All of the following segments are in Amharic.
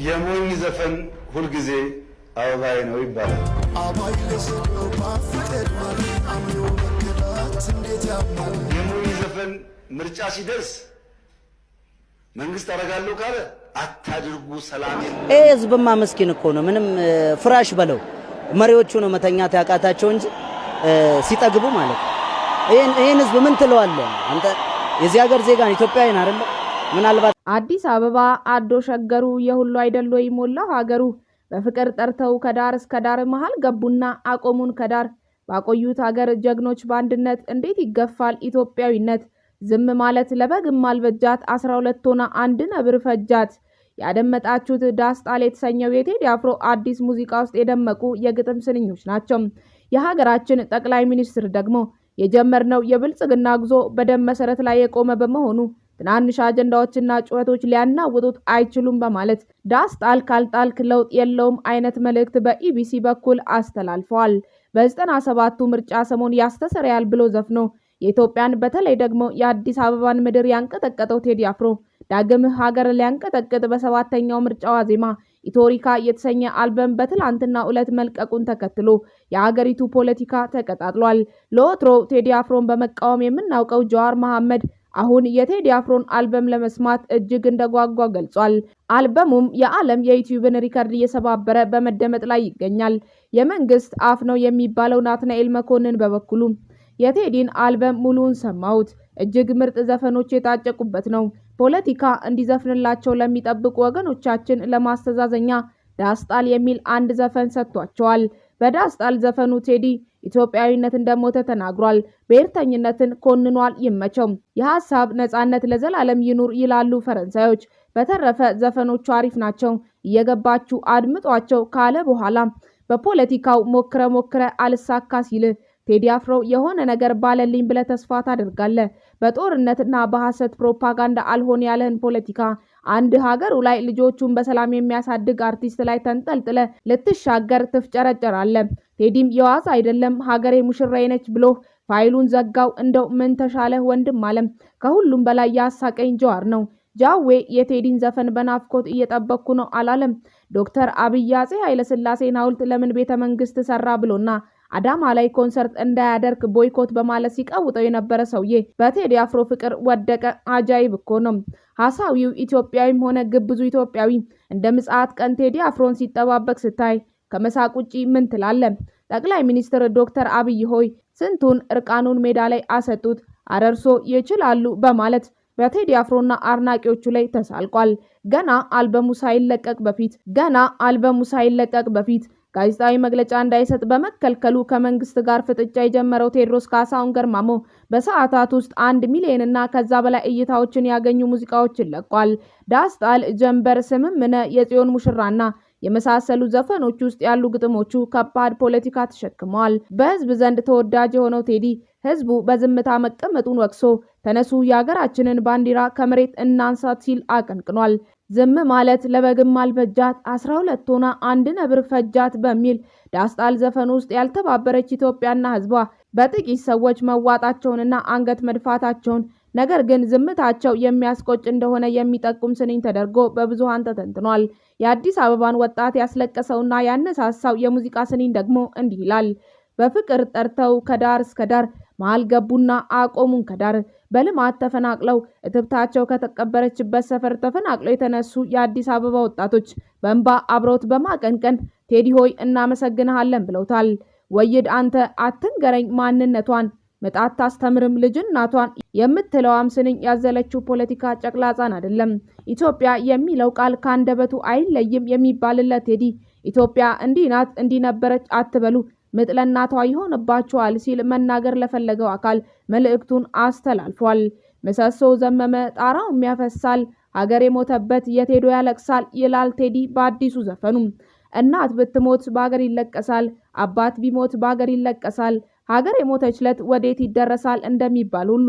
የሞኝ ዘፈን ሁልጊዜ አበባዬ ነው ይባላል። የሞኝ ዘፈን ምርጫ ሲደርስ መንግስት አረጋለሁ ካለ አታድርጉ ሰላም ህዝብማ መስኪን እኮ ነው። ምንም ፍራሽ በለው መሪዎቹ ነው መተኛት ያቃታቸው እንጂ ሲጠግቡ ማለት ይሄን ህዝብ ምን ትለዋለህ አንተ? የዚህ ሀገር ዜጋ ኢትዮጵያዊን አይደል? ምናልባት አዲስ አበባ አዶ ሸገሩ የሁሉ አይደል ወይ ሞላው ሀገሩ በፍቅር ጠርተው ከዳር እስከ ዳር መሃል ገቡና አቆሙን ከዳር ባቆዩት ሀገር ጀግኖች ባንድነት እንዴት ይገፋል ኢትዮጵያዊነት። ዝም ማለት ለበግም አልበጃት 12 ሆና አንድ ነብር ፈጃት። ያደመጣችሁት ዳስጣል የተሰኘው የቴዲ አፍሮ አዲስ ሙዚቃ ውስጥ የደመቁ የግጥም ስንኞች ናቸው። የሀገራችን ጠቅላይ ሚኒስትር ደግሞ የጀመርነው የብልጽግና ጉዞ በደም መሰረት ላይ የቆመ በመሆኑ ትናንሽ አጀንዳዎችና ጩኸቶች ሊያናውጡት አይችሉም በማለት ዳስጣል ካልጣልክ ለውጥ የለውም አይነት መልእክት በኢቢሲ በኩል አስተላልፈዋል። በ97ቱ ምርጫ ሰሞን ያስተሰርያል ብሎ ዘፍኖ የኢትዮጵያን በተለይ ደግሞ የአዲስ አበባን ምድር ያንቀጠቀጠው ቴዲ አፍሮ ዳግም ሀገር ሊያንቀጠቅጥ በሰባተኛው ምርጫዋ ዜማ ኢቶሪካ የተሰኘ አልበም በትላንትና ዕለት መልቀቁን ተከትሎ የሀገሪቱ ፖለቲካ ተቀጣጥሏል። ለወትሮ ቴዲ አፍሮን በመቃወም የምናውቀው ጀዋር መሐመድ አሁን የቴዲ አፍሮን አልበም ለመስማት እጅግ እንደጓጓ ገልጿል። አልበሙም የዓለም የዩቲዩብን ሪከርድ እየሰባበረ በመደመጥ ላይ ይገኛል። የመንግስት አፍ ነው የሚባለው ናትናኤል መኮንን በበኩሉ የቴዲን አልበም ሙሉውን ሰማሁት፣ እጅግ ምርጥ ዘፈኖች የታጨቁበት ነው። ፖለቲካ እንዲዘፍንላቸው ለሚጠብቁ ወገኖቻችን ለማስተዛዘኛ ዳስጣል የሚል አንድ ዘፈን ሰጥቷቸዋል። በዳስጣል ዘፈኑ ቴዲ ኢትዮጵያዊነት እንደሞተ ተናግሯል። ብሔርተኝነትን ኮንኗል። ይመቸው። የሐሳብ ነጻነት ለዘላለም ይኑር ይላሉ ፈረንሳዮች። በተረፈ ዘፈኖቹ አሪፍ ናቸው፣ እየገባችሁ አድምጧቸው ካለ በኋላ በፖለቲካው ሞክረ አልሳካ ሲል ቴዲ አፍሮ የሆነ ነገር ባለልኝ ብለ ተስፋ ታደርጋለህ። በጦርነትና በሐሰት ፕሮፓጋንዳ አልሆን ያለህን ፖለቲካ አንድ ሀገሩ ላይ ልጆቹን በሰላም የሚያሳድግ አርቲስት ላይ ተንጠልጥለ ልትሻገር ትፍጨረጨራለህ። ቴዲም የዋዛ አይደለም ሀገሬ ሙሽራዬ ነች ብሎ ፋይሉን ዘጋው። እንደው ምን ተሻለህ ወንድም አለም። ከሁሉም በላይ ያሳቀኝ ጀዋር ነው። ጃዌ የቴዲን ዘፈን በናፍቆት እየጠበቅኩ ነው አላለም። ዶክተር አብይ አፄ ኃይለሥላሴን ሐውልት ለምን ቤተ መንግስት ሰራ ብሎና አዳማ ላይ ኮንሰርት እንዳያደርግ ቦይኮት በማለት ሲቀውጠው የነበረ ሰውዬ በቴዲ አፍሮ ፍቅር ወደቀ። አጃይብ እኮ ነው። ሐሳዊው ኢትዮጵያዊም ሆነ ግብዙ ኢትዮጵያዊ እንደ ምጽአት ቀን ቴዲ አፍሮን ሲጠባበቅ ስታይ ከመሳቅ ውጪ ምን ትላለ? ጠቅላይ ሚኒስትር ዶክተር አብይ ሆይ ስንቱን እርቃኑን ሜዳ ላይ አሰጡት፣ አረርሶ ይችላሉ በማለት በቴዲ አፍሮና አርናቂዎቹ ላይ ተሳልቋል። ገና አልበሙ ሳይለቀቅ በፊት ጋዜጣዊ መግለጫ እንዳይሰጥ በመከልከሉ ከመንግስት ጋር ፍጥጫ የጀመረው ቴዎድሮስ ካሳሁን ገርማሞ በሰዓታት ውስጥ 1 ሚሊዮን እና ከዛ በላይ እይታዎችን ያገኙ ሙዚቃዎችን ለቋል። ዳስጣል፣ ጀንበር፣ ስምምነ፣ የጽዮን ሙሽራና የመሳሰሉ ዘፈኖች ውስጥ ያሉ ግጥሞቹ ከባድ ፖለቲካ ተሸክመዋል። በህዝብ ዘንድ ተወዳጅ የሆነው ቴዲ ህዝቡ በዝምታ መቀመጡን ወቅሶ ተነሱ የሀገራችንን ባንዲራ ከመሬት እናንሳት ሲል አቀንቅኗል። ዝም ማለት ለበግም አልበጃት 12 ሆና አንድ ነብር ፈጃት በሚል ዳስጣል ዘፈን ውስጥ ያልተባበረች ኢትዮጵያና ህዝቧ በጥቂት ሰዎች መዋጣቸውንና አንገት መድፋታቸውን ነገር ግን ዝምታቸው የሚያስቆጭ እንደሆነ የሚጠቁም ስንኝ ተደርጎ በብዙሃን ተተንትኗል። የአዲስ አበባን ወጣት ያስለቀሰውና ያነሳሳው የሙዚቃ ስንኝ ደግሞ እንዲህ ይላል። በፍቅር ጠርተው ከዳር እስከ ዳር መሃል ገቡና አቆሙን ከዳር። በልማት ተፈናቅለው እትብታቸው ከተቀበረችበት ሰፈር ተፈናቅለው የተነሱ የአዲስ አበባ ወጣቶች በእንባ አብረውት በማቀንቀን ቴዲ ሆይ እናመሰግንሃለን ብለውታል። ወይድ አንተ አትንገረኝ ማንነቷን መጣት ታስተምርም ልጅናቷን የምትለዋም ስንኝ ያዘለችው ፖለቲካ ጨቅላጻን አይደለም። ኢትዮጵያ የሚለው ቃል ካንደበቱ አይለይም የሚባልለት ቴዲ ኢትዮጵያ እንዲህ ናት እንዲህ ነበረች አትበሉ ምጥለናቷ ይሆንባቸዋል ሲል መናገር ለፈለገው አካል መልእክቱን አስተላልፏል። ምሰሶ ዘመመ ጣራውም ያፈሳል፣ ሀገር የሞተበት የቴዶ ያለቅሳል ይላል ቴዲ በአዲሱ ዘፈኑ። እናት ብትሞት በሀገር ይለቀሳል፣ አባት ቢሞት በሀገር ይለቀሳል፣ ሀገር የሞተችለት ወዴት ይደረሳል እንደሚባል ሁሉ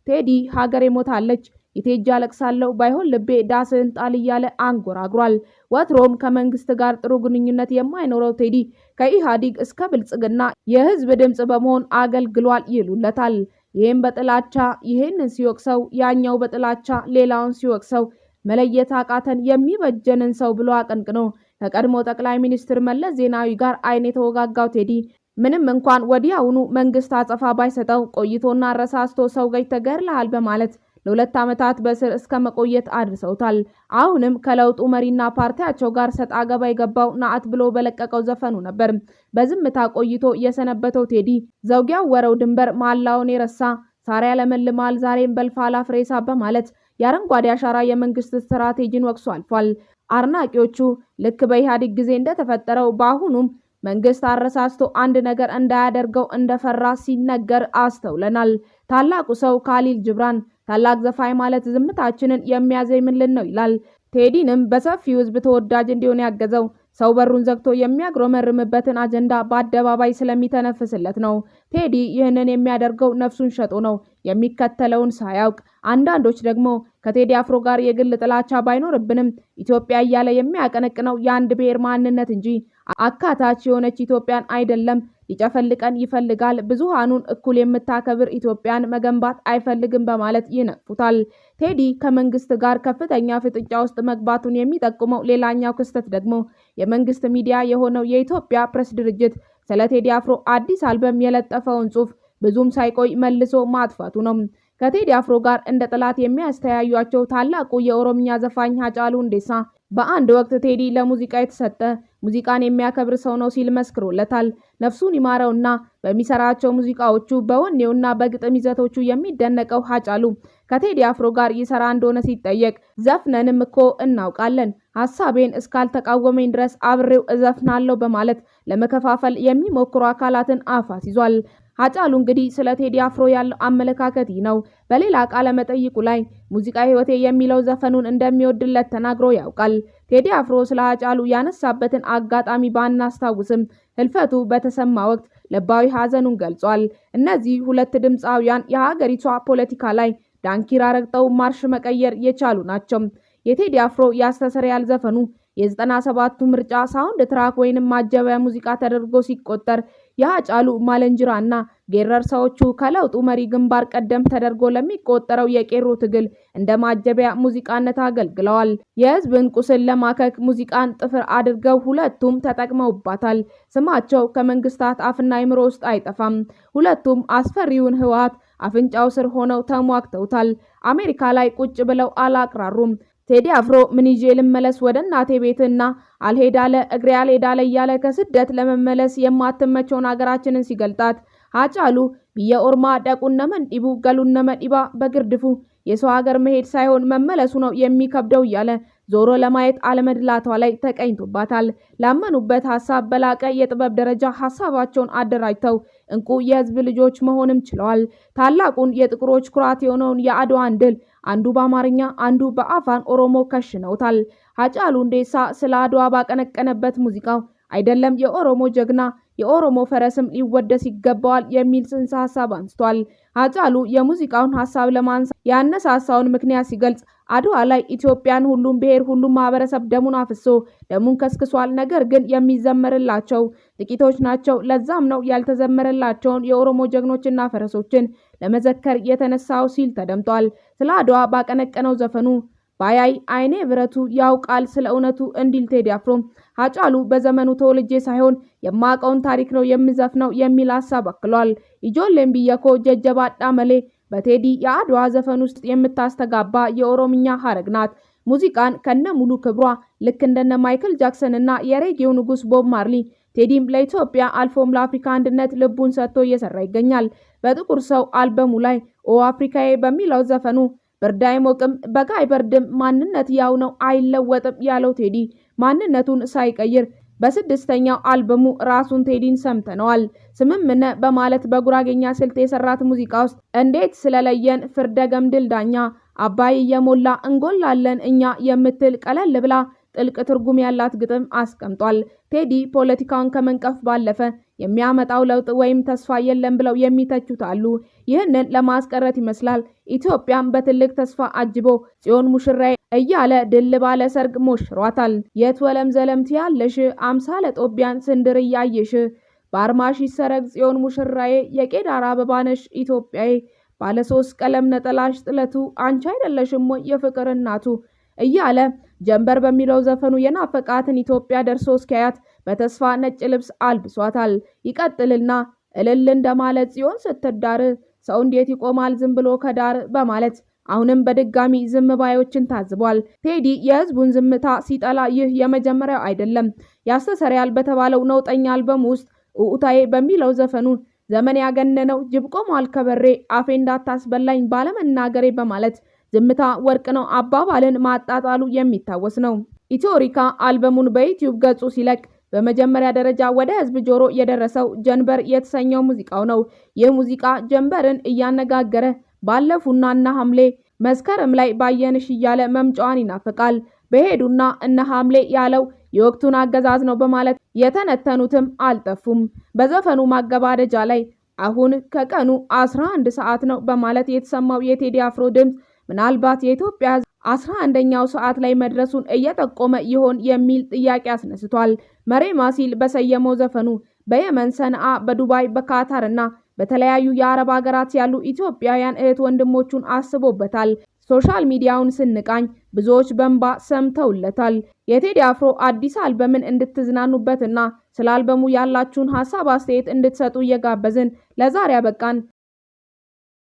ቴዲ ሀገር የሞታለች ኢቴጃ ለቅሳለው ባይሆን ልቤ ዳስን ጣል እያለ አንጎራግሯል። ወትሮም ከመንግስት ጋር ጥሩ ግንኙነት የማይኖረው ቴዲ ከኢሃዲግ እስከ ብልጽግና የህዝብ ድምጽ በመሆን አገልግሏል ይሉለታል። ይሄን በጥላቻ ይሄንን ሲወቅሰው ያኛው በጥላቻ ሌላውን ሲወቅሰው መለየት አቃተን የሚበጀንን ሰው ብሎ አቀንቅኖ ከቀድሞ ጠቅላይ ሚኒስትር መለስ ዜናዊ ጋር አይን የተወጋጋው ቴዲ ምንም እንኳን ወዲያውኑ መንግስት አጸፋ ባይሰጠው ቆይቶና ረሳስቶ ሰው ገጭ ተገርለሃል በማለት ለ2 ዓመታት በስር እስከ መቆየት አድርሰውታል። አሁንም ከለውጡ መሪና ፓርቲያቸው ጋር ሰጣ ገባ የገባው ናአት ብሎ በለቀቀው ዘፈኑ ነበር በዝምታ ቆይቶ የሰነበተው ቴዲ ዘውጊያው ወረው ድንበር ማላውን የረሳ ሳሪያ ለመልማል ዛሬም በልፋላ ፍሬሳ በማለት የአረንጓዴ አሻራ የመንግስት ስትራቴጂን ወቅሶ አልፏል። አርናቂዎቹ ልክ በኢህአዴግ ጊዜ እንደተፈጠረው በአሁኑም መንግስት አረሳስቶ አንድ ነገር እንዳያደርገው እንደፈራ ሲነገር አስተውለናል። ታላቁ ሰው ካሊል ጅብራን ታላቅ ዘፋኝ ማለት ዝምታችንን የሚያዘይምልን ነው ይላል። ቴዲንም በሰፊው ህዝብ ተወዳጅ እንዲሆን ያገዘው ሰው በሩን ዘግቶ የሚያግሮመርምበትን አጀንዳ በአደባባይ ስለሚተነፍስለት ነው። ቴዲ ይህንን የሚያደርገው ነፍሱን ሸጦ ነው፣ የሚከተለውን ሳያውቅ። አንዳንዶች ደግሞ ከቴዲ አፍሮ ጋር የግል ጥላቻ ባይኖርብንም ኢትዮጵያ እያለ የሚያቀነቅነው የአንድ ብሔር ማንነት እንጂ አካታች የሆነች ኢትዮጵያን አይደለም፣ ሊጨፈልቀን ይፈልጋል፣ ብዙሃኑን እኩል የምታከብር ኢትዮጵያን መገንባት አይፈልግም በማለት ይነቅፉታል። ቴዲ ከመንግስት ጋር ከፍተኛ ፍጥጫ ውስጥ መግባቱን የሚጠቁመው ሌላኛው ክስተት ደግሞ የመንግስት ሚዲያ የሆነው የኢትዮጵያ ፕሬስ ድርጅት ስለ ቴዲ አፍሮ አዲስ አልበም የለጠፈውን ጽሑፍ ብዙም ሳይቆይ መልሶ ማጥፋቱ ነው። ከቴዲ አፍሮ ጋር እንደ ጠላት የሚያስተያዩቸው ታላቁ የኦሮምኛ ዘፋኝ ሃጫሉ ሁንዴሳ በአንድ ወቅት ቴዲ ለሙዚቃ የተሰጠ ሙዚቃን የሚያከብር ሰው ነው ሲል መስክሮለታል። ነፍሱን ይማረውና በሚሰራቸው ሙዚቃዎቹ በወኔውና በግጥም ይዘቶቹ የሚደነቀው ሃጫሉ ከቴዲ አፍሮ ጋር ይሰራ እንደሆነ ሲጠየቅ ዘፍነንም እኮ እናውቃለን፣ ሐሳቤን እስካልተቃወመኝ ድረስ አብሬው እዘፍናለሁ በማለት ለመከፋፈል የሚሞክሩ አካላትን አፋስ ይዟል። ሃጫሉ እንግዲህ ስለ ቴዲ አፍሮ ያለው አመለካከት ነው። በሌላ ቃለ መጠይቁ ላይ ሙዚቃ ህይወቴ የሚለው ዘፈኑን እንደሚወድለት ተናግሮ ያውቃል። ቴዲ አፍሮ ስለ ሃጫሉ ያነሳበትን አጋጣሚ ባናስታውስም ህልፈቱ በተሰማ ወቅት ልባዊ ሐዘኑን ገልጿል። እነዚህ ሁለት ድምፃውያን የሀገሪቷ ፖለቲካ ላይ ዳንኪራ ረግጠው ማርሽ መቀየር የቻሉ ናቸው። የቴዲ አፍሮ ያስተሰርያል ዘፈኑ የ97ቱ ምርጫ ሳውንድ ትራክ ወይንም ማጀቢያ ሙዚቃ ተደርጎ ሲቆጠር የሃጫሉ ማለንጅራና ጌረርሳዎቹ ከለውጡ መሪ ግንባር ቀደም ተደርጎ ለሚቆጠረው የቄሮ ትግል እንደ ማጀቢያ ሙዚቃነት አገልግለዋል። የህዝብን ቁስል ለማከክ ሙዚቃን ጥፍር አድርገው ሁለቱም ተጠቅመውባታል። ስማቸው ከመንግስታት አፍና አይምሮ ውስጥ አይጠፋም። ሁለቱም አስፈሪውን ህወሓት አፍንጫው ስር ሆነው ተሟግተውታል። አሜሪካ ላይ ቁጭ ብለው አላቅራሩም። ቴዲ አፍሮ ምን ይዤ ልመለስ ወደ እናቴ ቤትና አልሄዳለ እግሬ አልሄዳለ እያለ ከስደት ለመመለስ የማትመቸውን ሀገራችንን ሲገልጣት፣ ሃጫሉ የኦርማ ደቁነ መንዲቡ ገሉነ መዲባ በግርድፉ የሰው ሀገር መሄድ ሳይሆን መመለሱ ነው የሚከብደው እያለ ዞሮ ለማየት አለመድላቷ ላይ ተቀኝቶባታል። ላመኑበት ሀሳብ በላቀ የጥበብ ደረጃ ሀሳባቸውን አደራጅተው እንቁ የህዝብ ልጆች መሆንም ችለዋል። ታላቁን የጥቁሮች ኩራት የሆነውን የአድዋን ድል አንዱ በአማርኛ አንዱ በአፋን ኦሮሞ ከሽነውታል። ሃጫሉ ሁንዴሳ ስለ አድዋ ባቀነቀነበት ሙዚቃው አይደለም የኦሮሞ ጀግና የኦሮሞ ፈረስም ሊወደስ ይገባዋል የሚል ጽንሰ ሐሳብ አንስቷል። ሃጫሉ የሙዚቃውን ሐሳብ ለማንሳት ያነሳሳውን ምክንያት ሲገልጽ አድዋ ላይ ኢትዮጵያን ሁሉም ብሔር ሁሉም ማህበረሰብ ደሙን አፍሶ ደሙን ከስክሷል። ነገር ግን የሚዘመርላቸው ጥቂቶች ናቸው። ለዛም ነው ያልተዘመረላቸውን የኦሮሞ ጀግኖችና ፈረሶችን ለመዘከር የተነሳው ሲል ተደምጧል። ስለ አድዋ ባቀነቀነው ዘፈኑ ባያይ አይኔ ብረቱ ያውቃል ስለ እውነቱ እንዲል ቴዲ አፍሮ ሃጫሉ በዘመኑ ተወልጄ ሳይሆን የማቀውን ታሪክ ነው የሚዘፍነው የሚል ሐሳብ አክሏል። ኢጆሌም ቢየኮ ጀጀባዳ መሌ በቴዲ የአድዋ ዘፈን ውስጥ የምታስተጋባ የኦሮምኛ ሐረግ ናት። ሙዚቃን ከነ ሙሉ ክብሯ ልክ እንደነ ማይክል ጃክሰን እና የሬጌው ንጉስ ቦብ ማርሊ ቴዲም ለኢትዮጵያ አልፎም ለአፍሪካ አንድነት ልቡን ሰጥቶ እየሰራ ይገኛል። በጥቁር ሰው አልበሙ ላይ ኦ አፍሪካዬ በሚለው ዘፈኑ ብርድ አይሞቅም በጋ አይበርድም ማንነት ያው ነው አይለወጥም ያለው ቴዲ ማንነቱን ሳይቀይር በስድስተኛው አልበሙ ራሱን ቴዲን ሰምተነዋል። ስምምነ በማለት በጉራጌኛ ስልት የሰራት ሙዚቃ ውስጥ እንዴት ስለለየን ፍርደ ገምድል ዳኛ አባይ እየሞላ እንጎላለን እኛ የምትል ቀለል ብላ ጥልቅ ትርጉም ያላት ግጥም አስቀምጧል። ቴዲ ፖለቲካውን ከመንቀፍ ባለፈ የሚያመጣው ለውጥ ወይም ተስፋ የለም ብለው የሚተቹት አሉ። ይህንን ለማስቀረት ይመስላል ኢትዮጵያን በትልቅ ተስፋ አጅቦ ጽዮን ሙሽራዬ እያለ ድል ባለ ሰርግ ሞሽሯታል። የት ወለም ዘለምት ያለሽ አምሳለ ጦቢያን ስንድር እያየሽ በአርማሽ ይሰረግ ጽዮን ሙሽራዬ የቄዳር አበባነሽ ኢትዮጵያዬ ባለ 3 ቀለም ነጠላሽ ጥለቱ አንቺ አይደለሽም ወይ የፍቅር እናቱ እያለ ጀንበር በሚለው ዘፈኑ የናፈቃትን ኢትዮጵያ ደርሶ እስኪያያት በተስፋ ነጭ ልብስ አልብሷታል። ይቀጥልና እልል እንደማለት ጽዮን ስትዳር ሰው እንዴት ይቆማል ዝም ብሎ ከዳር በማለት አሁንም በድጋሚ ዝም ባዮችን ታዝቧል። ቴዲ የህዝቡን ዝምታ ሲጠላ ይህ የመጀመሪያው አይደለም። ያስተሰርያል በተባለው ነውጠኛ አልበም ውስጥ ኡኡታዬ በሚለው ዘፈኑ ዘመን ያገነነው ጅብ ቆሟል ከበሬ አፌ እንዳታስበላኝ ባለመናገሬ በማለት ዝምታ ወርቅ ነው አባባልን ማጣጣሉ የሚታወስ ነው። ኢትዮሪካ አልበሙን በዩቲዩብ ገጹ ሲለቅ በመጀመሪያ ደረጃ ወደ ህዝብ ጆሮ የደረሰው ጀንበር የተሰኘው ሙዚቃው ነው። ይህ ሙዚቃ ጀንበርን እያነጋገረ ባለፉና ሐምሌ መስከረም ላይ ባየንሽ እያለ መምጫዋን ይናፍቃል። በሄዱና እነ ሐምሌ ያለው የወቅቱን አገዛዝ ነው በማለት የተነተኑትም አልጠፉም። በዘፈኑ ማገባደጃ ላይ አሁን ከቀኑ 11 ሰዓት ነው በማለት የተሰማው የቴዲ አፍሮ ድምፅ ምናልባት የኢትዮጵያ 11ኛው ሰዓት ላይ መድረሱን እየጠቆመ ይሆን የሚል ጥያቄ አስነስቷል። መሬማ ሲል በሰየመው ዘፈኑ በየመን ሰንዓ፣ በዱባይ፣ በካታር እና በተለያዩ የአረብ ሀገራት ያሉ ኢትዮጵያውያን እህት ወንድሞቹን አስቦበታል። ሶሻል ሚዲያውን ስንቃኝ ብዙዎች በእንባ ሰምተውለታል። የቴዲ አፍሮ አዲስ አልበምን እንድትዝናኑበትና ስለ አልበሙ ያላችሁን ሀሳብ አስተያየት እንድትሰጡ እየጋበዝን ለዛሬ አበቃን።